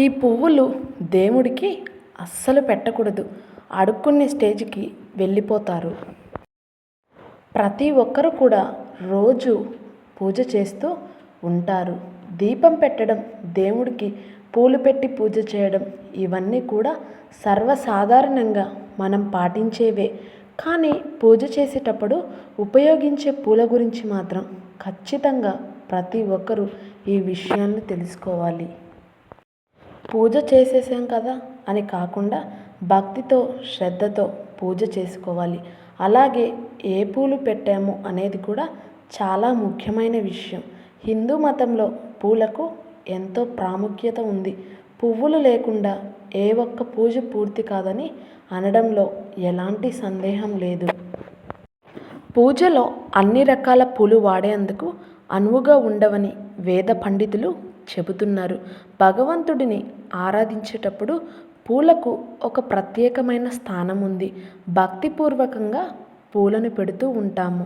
ఈ పువ్వులు దేవుడికి అస్సలు పెట్టకూడదు. అడుక్కునే స్టేజ్కి వెళ్ళిపోతారు. ప్రతి ఒక్కరు కూడా రోజు పూజ చేస్తూ ఉంటారు. దీపం పెట్టడం, దేవుడికి పూలు పెట్టి పూజ చేయడం, ఇవన్నీ కూడా సర్వసాధారణంగా మనం పాటించేవే. కానీ పూజ చేసేటప్పుడు ఉపయోగించే పూల గురించి మాత్రం ఖచ్చితంగా ప్రతి ఒక్కరూ ఈ విషయాన్ని తెలుసుకోవాలి. పూజ చేసేసాం కదా అని కాకుండా భక్తితో, శ్రద్ధతో పూజ చేసుకోవాలి. అలాగే ఏ పూలు పెట్టాము అనేది కూడా చాలా ముఖ్యమైన విషయం. హిందూ మతంలో పూలకు ఎంతో ప్రాముఖ్యత ఉంది. పువ్వులు లేకుండా ఏ ఒక్క పూజ పూర్తి కాదని అనడంలో ఎలాంటి సందేహం లేదు. పూజలో అన్ని రకాల పూలు వాడేందుకు అనువుగా ఉండవని వేద పండితులు చెబుతున్నారు. భగవంతుడిని ఆరాధించేటప్పుడు పూలకు ఒక ప్రత్యేకమైన స్థానం ఉంది. భక్తిపూర్వకంగా పూలను పెడుతూ ఉంటాము.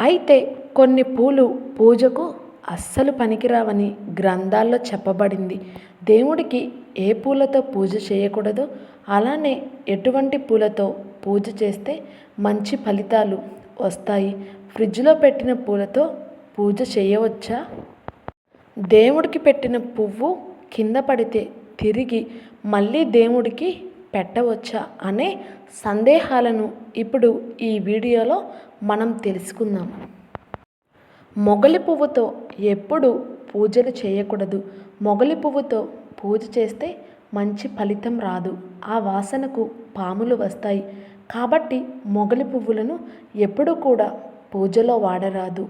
అయితే కొన్ని పూలు పూజకు అస్సలు పనికిరావని గ్రంథాల్లో చెప్పబడింది. దేవుడికి ఏ పూలతో పూజ చేయకూడదో, అలానే ఎటువంటి పూలతో పూజ చేస్తే మంచి ఫలితాలు వస్తాయి. ఫ్రిడ్జ్లో పెట్టిన పూలతో పూజ చేయవచ్చా? దేవుడికి పెట్టిన పువ్వు కింద పడితే తిరిగి మళ్ళీ దేవుడికి పెట్టవచ్చా అనే సందేహాలను ఇప్పుడు ఈ వీడియోలో మనం తెలుసుకుందాం. మొగలి పువ్వుతో ఎప్పుడు పూజలు చేయకూడదు. మొగలి పువ్వుతో పూజ చేస్తే మంచి ఫలితం రాదు. ఆ వాసనకు పాములు వస్తాయి. కాబట్టి మొగలి పువ్వులను ఎప్పుడు కూడా పూజలో వాడరాదు.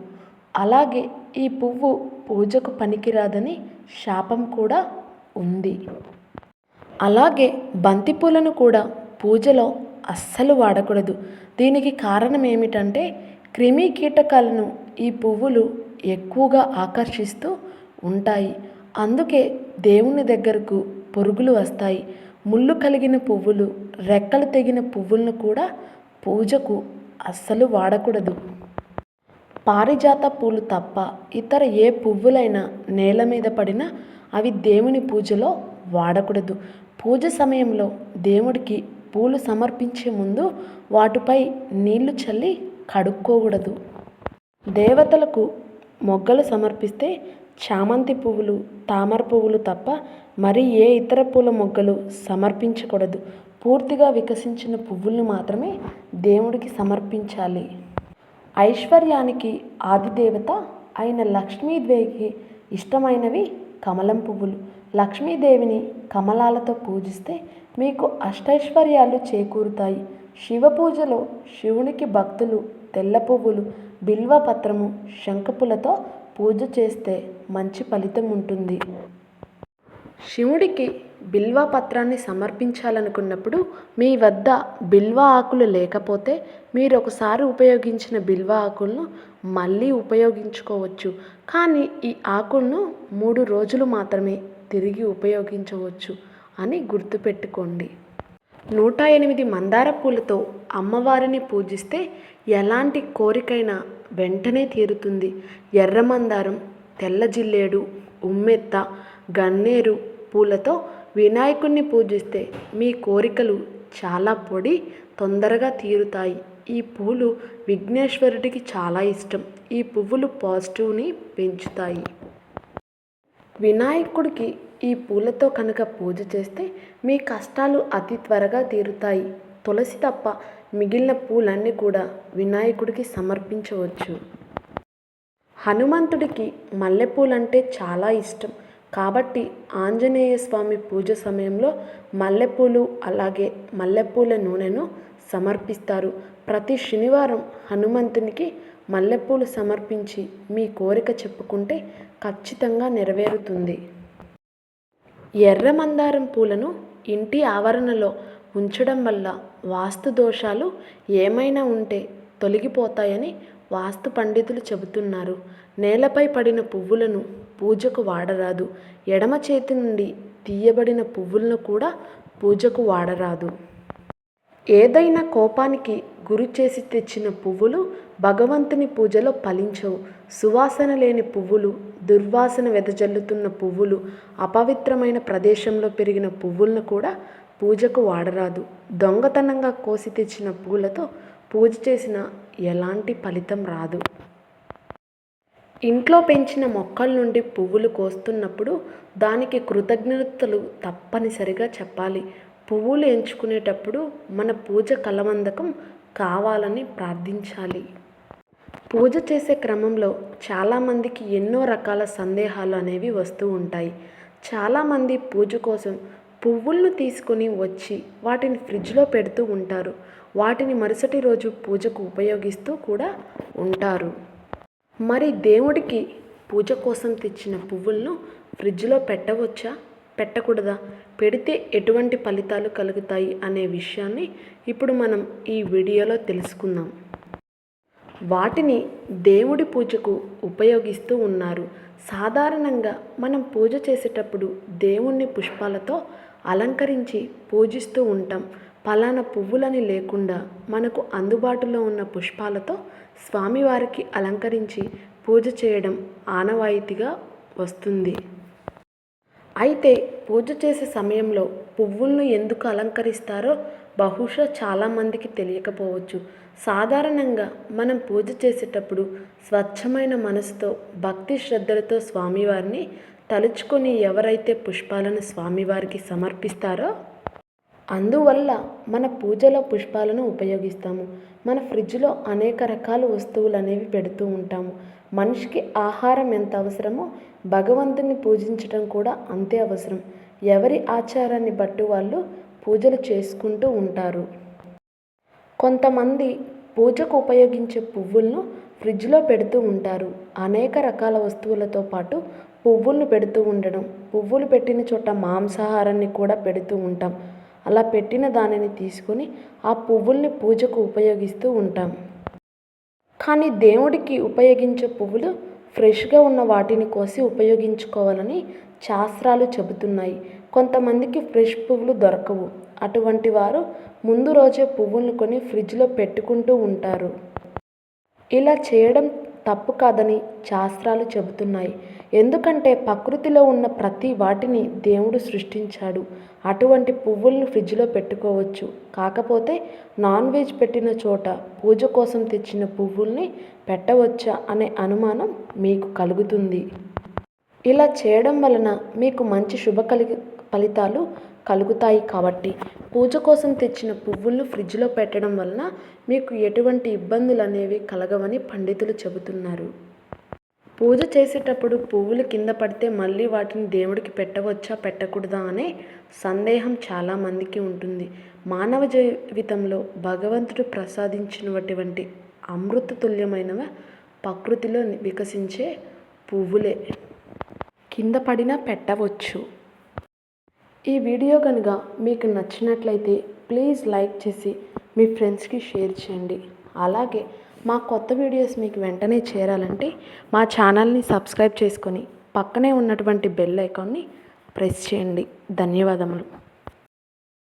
అలాగే ఈ పువ్వు పూజకు పనికిరాదని శాపం కూడా ఉంది. అలాగే బంతిపూలను కూడా పూజలో అస్సలు వాడకూడదు. దీనికి కారణం ఏమిటంటే క్రిమి కీటకాలను ఈ పువ్వులు ఎక్కువగా ఆకర్షిస్తూ ఉంటాయి. అందుకే దేవుని దగ్గరకు పురుగులు వస్తాయి. ముళ్ళు కలిగిన పువ్వులు, రెక్కలు తెగిన పువ్వులను కూడా పూజకు అస్సలు వాడకూడదు. పారిజాత పూలు తప్ప ఇతర ఏ పువ్వులైనా నేల మీద పడినా అవి దేవుని పూజలో వాడకూడదు. పూజ సమయంలో దేవుడికి పూలు సమర్పించే ముందు వాటిపై నీళ్లు చల్లి కడుక్కోకూడదు. దేవతలకు మొగ్గలు సమర్పిస్తే చామంతి పువ్వులు, తామర పువ్వులు తప్ప మరి ఏ ఇతర పూల మొగ్గలు సమర్పించకూడదు. పూర్తిగా వికసించిన పువ్వులను మాత్రమే దేవుడికి సమర్పించాలి. ఐశ్వర్యానికి ఆదిదేవత అయిన లక్ష్మీదేవికి ఇష్టమైనవి కమలం పువ్వులు. లక్ష్మీదేవిని కమలాలతో పూజిస్తే మీకు అష్టైశ్వర్యాలు చేకూరుతాయి. శివ పూజలో శివునికి భక్తులు తెల్ల పువ్వులు, బిల్వపత్రము, శంఖపులతో పూజ చేస్తే మంచి ఫలితం ఉంటుంది. శివుడికి బిల్వ పత్రాన్ని సమర్పించాలనుకున్నప్పుడు మీ వద్ద బిల్వ ఆకులు లేకపోతే మీరు ఒకసారి ఉపయోగించిన బిల్వ ఆకులను మళ్ళీ ఉపయోగించుకోవచ్చు. కానీ ఈ ఆకులను 3 రోజులు మాత్రమే తిరిగి ఉపయోగించవచ్చు అని గుర్తుపెట్టుకోండి. 108 మందార పూలతో అమ్మవారిని పూజిస్తే ఎలాంటి కోరికైనా వెంటనే తీరుతుంది. ఎర్ర మందారం, తెల్ల జిల్లేడు, ఉమ్మెత్త, గన్నేరు పూలతో వినాయకుడిని పూజిస్తే మీ కోరికలు చాలా తొందరగా తీరుతాయి. ఈ పూలు విఘ్నేశ్వరుడికి చాలా ఇష్టం. ఈ పువ్వులు పాజిటివ్ని పెంచుతాయి. వినాయకుడికి ఈ పూలతో కనుక పూజ చేస్తే మీ కష్టాలు అతి త్వరగా తీరుతాయి. తులసి తప్ప మిగిలిన పూలన్నీ కూడా వినాయకుడికి సమర్పించవచ్చు. హనుమంతుడికి మల్లెపూలంటే చాలా ఇష్టం. కాబట్టి ఆంజనేయ స్వామి పూజ సమయంలో మల్లెపూలు, అలాగే మల్లెపూల నూనెను సమర్పిస్తారు. ప్రతి శనివారం హనుమంతునికి మల్లెపూలు సమర్పించి మీ కోరిక చెప్పుకుంటే ఖచ్చితంగా నెరవేరుతుంది. ఎర్ర మందారం పూలను ఇంటి ఆవరణలో ఉంచడం వల్ల వాస్తు దోషాలు ఏమైనా ఉంటే తొలగిపోతాయని వాస్తు పండితులు చెబుతున్నారు. నేలపై పడిన పువ్వులను పూజకు వాడరాదు. ఎడమ చేతి నుండి తీయబడిన పువ్వులను కూడా పూజకు వాడరాదు. ఏదైనా కోపానికి గురి చేసి తెచ్చిన పువ్వులు భగవంతుని పూజలో ఫలించవు. సువాసన లేని పువ్వులు, దుర్వాసన వెదజల్లుతున్న పువ్వులు, అపవిత్రమైన ప్రదేశంలో పెరిగిన పువ్వులను కూడా పూజకు వాడరాదు. దొంగతనంగా కోసి తెచ్చిన పూలతో పూజ చేసిన ఎలాంటి ఫలితం రాదు. ఇంట్లో పెంచిన మొక్కల నుండి పువ్వులు కోస్తున్నప్పుడు దానికి కృతజ్ఞతలు తప్పనిసరిగా చెప్పాలి. పువ్వులు ఎంచుకునేటప్పుడు మన పూజ కలవందకం కావాలని ప్రార్థించాలి. పూజ చేసే క్రమంలో చాలామందికి ఎన్నో రకాల సందేహాలు అనేవి వస్తూ ఉంటాయి. చాలామంది పూజ కోసం పువ్వులను తీసుకొని వచ్చి వాటిని ఫ్రిడ్జ్లో పెడుతూ ఉంటారు. వాటిని మరుసటి రోజు పూజకు ఉపయోగిస్తూ కూడా ఉంటారు. మరి దేవుడికి పూజ కోసం తెచ్చిన పువ్వులను ఫ్రిడ్జ్లో పెట్టవచ్చా, పెట్టకూడదా, పెడితే ఎటువంటి ఫలితాలు కలుగుతాయి అనే విషయాన్ని ఇప్పుడు మనం ఈ వీడియోలో తెలుసుకుందాం. వాటిని దేవుడి పూజకు ఉపయోగిస్తూ ఉన్నారు. సాధారణంగా మనం పూజ చేసేటప్పుడు దేవుణ్ణి పుష్పాలతో అలంకరించి పూజిస్తూ ఉంటాం. పలానా పువ్వులని లేకుండా మనకు అందుబాటులో ఉన్న పుష్పాలతో స్వామివారికి అలంకరించి పూజ చేయడం ఆనవాయితీగా వస్తుంది. అయితే పూజ చేసే సమయంలో పువ్వులను ఎందుకు అలంకరిస్తారో బహుశా చాలామందికి తెలియకపోవచ్చు. సాధారణంగా మనం పూజ చేసేటప్పుడు స్వచ్ఛమైన మనసుతో, భక్తి శ్రద్ధలతో స్వామివారిని తలుచుకొని ఎవరైతే పుష్పాలను స్వామివారికి సమర్పిస్తారో అందువల్ల మన పూజలో పుష్పాలను ఉపయోగిస్తాము. మన ఫ్రిడ్జ్లో అనేక రకాల వస్తువులు అనేవి పెడుతూ ఉంటాము. మనిషికి ఆహారం ఎంత అవసరమో భగవంతుని పూజించడం కూడా అంతే అవసరం. ఎవరి ఆచారాన్ని బట్టి వాళ్ళు పూజలు చేసుకుంటూ ఉంటారు. కొంతమంది పూజకు ఉపయోగించే పువ్వులను ఫ్రిడ్జ్లో పెడుతూ ఉంటారు. అనేక రకాల వస్తువులతో పాటు పువ్వులను పెడుతూ ఉండడం, పువ్వులు పెట్టిన చోట మాంసాహారాన్ని కూడా పెడుతూ ఉంటాం. అలా పెట్టిన దానిని తీసుకొని ఆ పువ్వుల్ని పూజకు ఉపయోగిస్తూ ఉంటాం. కానీ దేవుడికి ఉపయోగించే పువ్వులు ఫ్రెష్గా ఉన్న వాటిని కోసి ఉపయోగించుకోవాలని శాస్త్రాలు చెబుతున్నాయి. కొంతమందికి ఫ్రెష్ పువ్వులు దొరకవు. అటువంటి వారు ముందు రోజే పువ్వులను కొని ఫ్రిడ్జ్లో పెట్టుకుంటూ ఉంటారు. ఇలా చేయడం తప్పు కాదని శాస్త్రాలు చెబుతున్నాయి. ఎందుకంటే ప్రకృతిలో ఉన్న ప్రతి వాటిని దేవుడు సృష్టించాడు. అటువంటి పువ్వులను ఫ్రిడ్జ్లో పెట్టుకోవచ్చు. కాకపోతే నాన్ వెజ్ పెట్టిన చోట పూజ కోసం తెచ్చిన పువ్వుల్ని పెట్టవచ్చా అనే అనుమానం మీకు కలుగుతుంది. ఇలా చేయడం వలన మీకు మంచి ఫలితాలు కలుగుతాయి. కాబట్టి పూజ కోసం తెచ్చిన పువ్వులను ఫ్రిడ్జ్లో పెట్టడం వలన మీకు ఎటువంటి ఇబ్బందులు అనేవి కలగవని పండితులు చెబుతున్నారు. పూజ చేసేటప్పుడు పువ్వులు కింద పడితే మళ్ళీ వాటిని దేవుడికి పెట్టవచ్చా, పెట్టకూడదా అనే సందేహం చాలామందికి ఉంటుంది. మానవ జీవితంలో భగవంతుడు ప్రసాదించినటువంటి అమృతతుల్యమైనవి ప్రకృతిలో వికసించే పువ్వులే. కింద పడినా పెట్టవచ్చు. ఈ వీడియో కనుక మీకు నచ్చినట్లయితే ప్లీజ్ లైక్ చేసి మీ ఫ్రెండ్స్కి షేర్ చేయండి. అలాగే మా కొత్త వీడియోస్ మీకు వెంటనే చేరాలంటే మా ఛానల్ని సబ్స్క్రైబ్ చేసుకొని పక్కనే ఉన్నటువంటి బెల్ ఐకాన్ని ప్రెస్ చేయండి. ధన్యవాదములు.